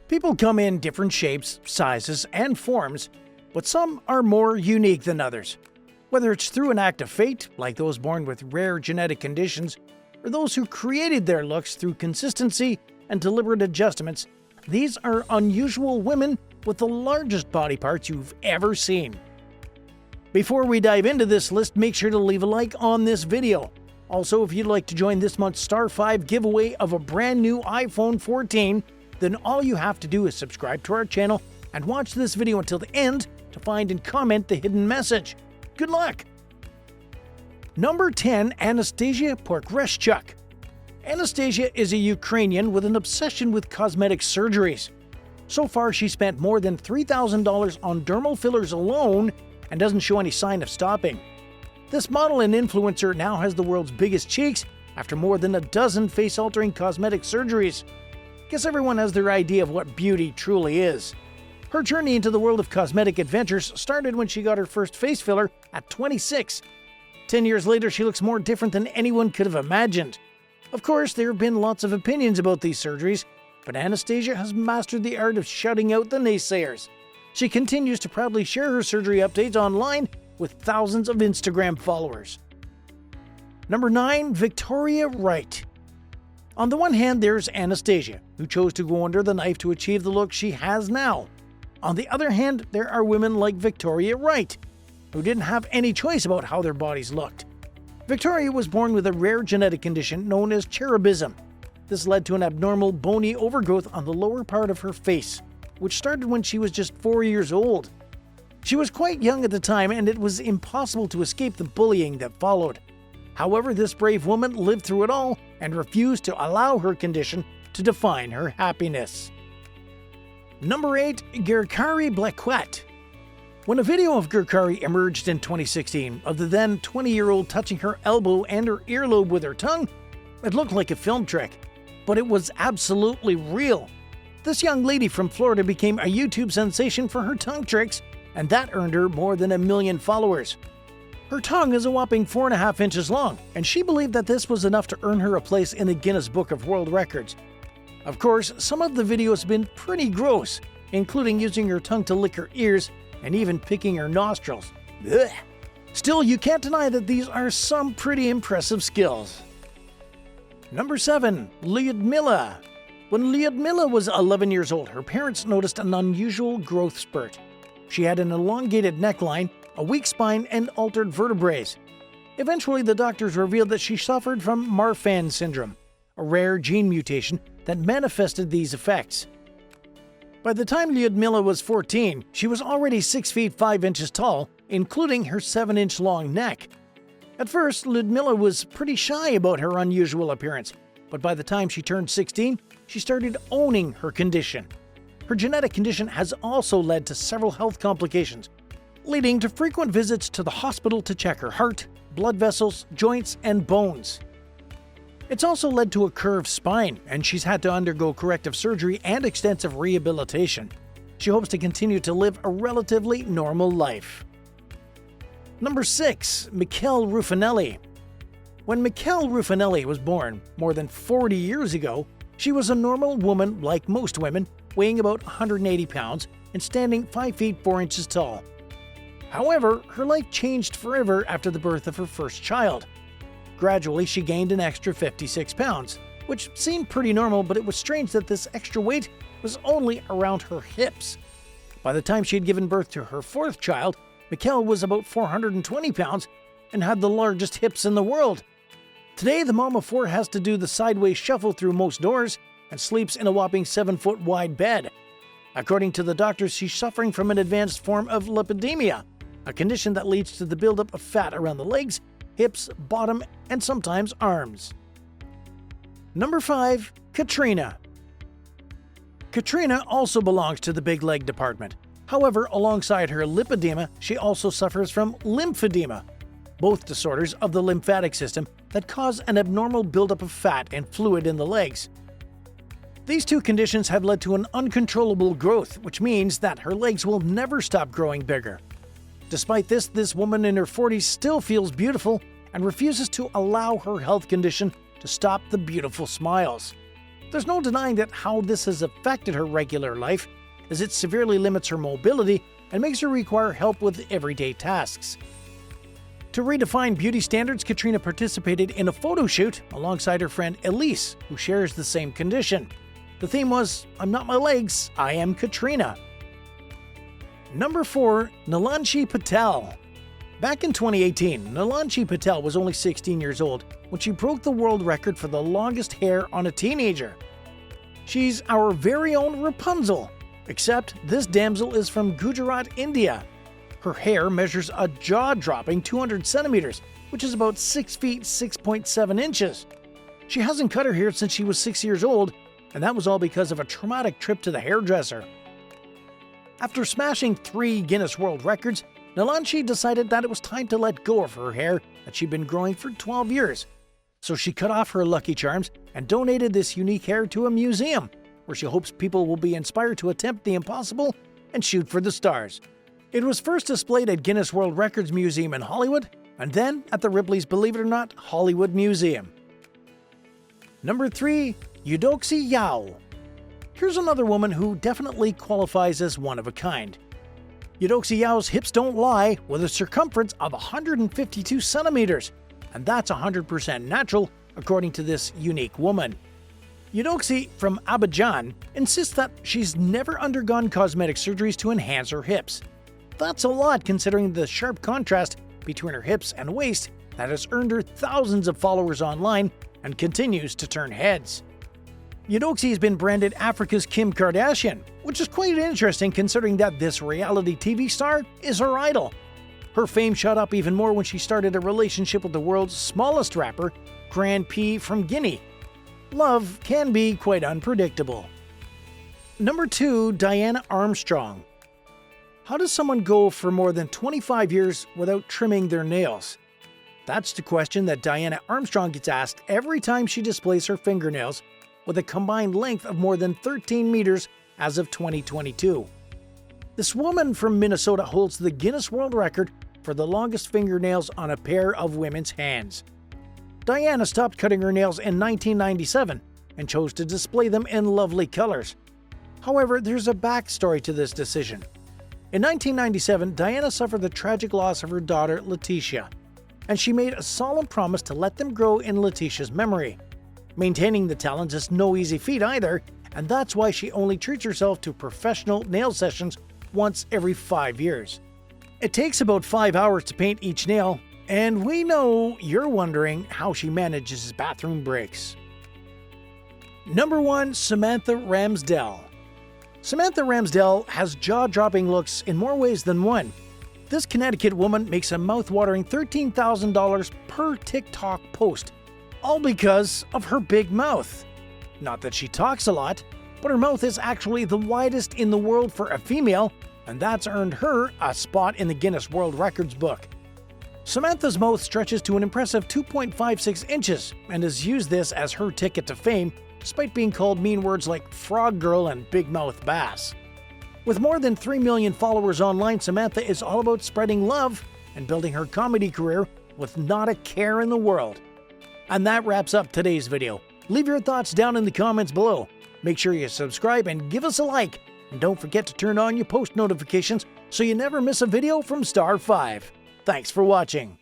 People come in different shapes, sizes, and forms, but some are more unique than others. Whether it's through an act of fate, like those born with rare genetic conditions, or those who created their looks through consistency and deliberate adjustments, these are unusual women with the largest body parts you've ever seen. Before we dive into this list, make sure to leave a like on this video. Also, if you'd like to join this month's Star 5 giveaway of a brand new iPhone 14, then all you have to do is subscribe to our channel and watch this video until the end to find and comment the hidden message. Good luck! Number 10. Anastasia Porkreshchuk. Anastasia is a Ukrainian with an obsession with cosmetic surgeries. So far, she spent more than $3,000 on dermal fillers alone and doesn't show any sign of stopping. This model and influencer now has the world's biggest cheeks after more than a dozen face-altering cosmetic surgeries. Guess everyone has their idea of what beauty truly is. Her journey into the world of cosmetic adventures started when she got her first face filler at 26. 10 years later, she looks more different than anyone could have imagined. Of course, there have been lots of opinions about these surgeries, but Anastasia has mastered the art of shutting out the naysayers. She continues to proudly share her surgery updates online with thousands of Instagram followers. Number 9. Victoria Wright. On the one hand, there's Anastasia, who chose to go under the knife to achieve the look she has now. On the other hand, there are women like Victoria Wright, who didn't have any choice about how their bodies looked. Victoria was born with a rare genetic condition known as cherubism. This led to an abnormal bony overgrowth on the lower part of her face, which started when she was just 4 years old. She was quite young at the time, and it was impossible to escape the bullying that followed. However, this brave woman lived through it all and refused to allow her condition to define her happiness. Number 8. Gerkari Blequet. When a video of Gerkari emerged in 2016 of the then 20-year-old touching her elbow and her earlobe with her tongue, it looked like a film trick, but it was absolutely real. This young lady from Florida became a YouTube sensation for her tongue tricks, and that earned her more than 1 million followers. Her tongue is a whopping 4.5 inches long, and she believed that this was enough to earn her a place in the Guinness Book of World Records. Of course, some of the videos have been pretty gross, including using her tongue to lick her ears and even picking her nostrils. Ugh. Still, you can't deny that these are some pretty impressive skills. Number 7. Lyudmila. When Lyudmila was 11 years old, her parents noticed an unusual growth spurt. She had an elongated neckline, a weak spine, and altered vertebrae. Eventually, the doctors revealed that she suffered from Marfan syndrome, a rare gene mutation that manifested these effects. By the time Lyudmila was 14, she was already 6 feet 5 inches tall, including her 7-inch long neck. At first, Lyudmila was pretty shy about her unusual appearance, but by the time she turned 16, she started owning her condition. Her genetic condition has also led to several health complications, leading to frequent visits to the hospital to check her heart, blood vessels, joints, and bones. It's also led to a curved spine, and she's had to undergo corrective surgery and extensive rehabilitation. She hopes to continue to live a relatively normal life. Number 6. Michele Ruffinelli. When Michele Ruffinelli was born more than 40 years ago, she was a normal woman like most women, weighing about 180 pounds and standing 5 feet 4 inches tall. However, her life changed forever after the birth of her first child. Gradually, she gained an extra 56 pounds, which seemed pretty normal, but it was strange that this extra weight was only around her hips. By the time she had given birth to her fourth child, Michele was about 420 pounds and had the largest hips in the world. Today, the mom of 4 has to do the sideways shuffle through most doors and sleeps in a whopping 7-foot wide bed. According to the doctors, she's suffering from an advanced form of lipedema, a condition that leads to the buildup of fat around the legs, hips, bottom, and sometimes arms. Number 5. Katrina. Katrina also belongs to the big leg department. However, alongside her lipedema, she also suffers from lymphedema, both disorders of the lymphatic system that cause an abnormal buildup of fat and fluid in the legs. These two conditions have led to an uncontrollable growth, which means that her legs will never stop growing bigger. Despite this woman in her 40s still feels beautiful and refuses to allow her health condition to stop the beautiful smiles. There's no denying that how this has affected her regular life, as it severely limits her mobility and makes her require help with everyday tasks. To redefine beauty standards, Katrina participated in a photo shoot alongside her friend Elise, who shares the same condition. The theme was, "I'm not my legs, I am Katrina." Number 4. Nilanshi Patel. Back in 2018, Nilanshi Patel was only 16 years old when she broke the world record for the longest hair on a teenager. She's our very own Rapunzel, except this damsel is from Gujarat, India. Her hair measures a jaw-dropping 200 centimeters, which is about 6 feet 6.7 inches. She hasn't cut her hair since she was 6 years old, and that was all because of a traumatic trip to the hairdresser. After smashing 3 Guinness World Records, Nilanshi decided that it was time to let go of her hair that she'd been growing for 12 years. So she cut off her Lucky Charms and donated this unique hair to a museum, where she hopes people will be inspired to attempt the impossible and shoot for the stars. It was first displayed at Guinness World Records Museum in Hollywood, and then at the Ripley's Believe It or Not Hollywood Museum. Number 3. Eudoxie Yao. Here's another woman who definitely qualifies as one of a kind. Eudoxie Yao's hips don't lie, with a circumference of 152 centimeters, and that's 100% natural, according to this unique woman. Eudoxie, from Abidjan, insists that she's never undergone cosmetic surgeries to enhance her hips. That's a lot considering the sharp contrast between her hips and waist that has earned her thousands of followers online and continues to turn heads. Eudoxie has been branded Africa's Kim Kardashian, which is quite interesting considering that this reality TV star is her idol. Her fame shot up even more when she started a relationship with the world's smallest rapper, Grand P from Guinea. Love can be quite unpredictable. Number 2. Diana Armstrong. How does someone go for more than 25 years without trimming their nails? That's the question that Diana Armstrong gets asked every time she displays her fingernails, with a combined length of more than 13 meters as of 2022. This woman from Minnesota holds the Guinness World Record for the longest fingernails on a pair of women's hands. Diana stopped cutting her nails in 1997 and chose to display them in lovely colors. However, there's a backstory to this decision. In 1997, Diana suffered the tragic loss of her daughter, Letitia, and she made a solemn promise to let them grow in Letitia's memory. Maintaining the talents is no easy feat either, and that's why she only treats herself to professional nail sessions once every 5 years. It takes about 5 hours to paint each nail, and we know you're wondering how she manages bathroom breaks. Number 1. Samantha Ramsdell. Samantha Ramsdell has jaw-dropping looks in more ways than one. This Connecticut woman makes a mouth-watering $13,000 per TikTok post, all because of her big mouth. Not that she talks a lot, but her mouth is actually the widest in the world for a female, and that's earned her a spot in the Guinness World Records book. Samantha's mouth stretches to an impressive 2.56 inches and has used this as her ticket to fame, despite being called mean words like frog girl and big mouth bass. With more than 3 million followers online, Samantha is all about spreading love and building her comedy career with not a care in the world. And that wraps up today's video. Leave your thoughts down in the comments below. Make sure you subscribe and give us a like. And don't forget to turn on your post notifications so you never miss a video from Star 5. Thanks for watching.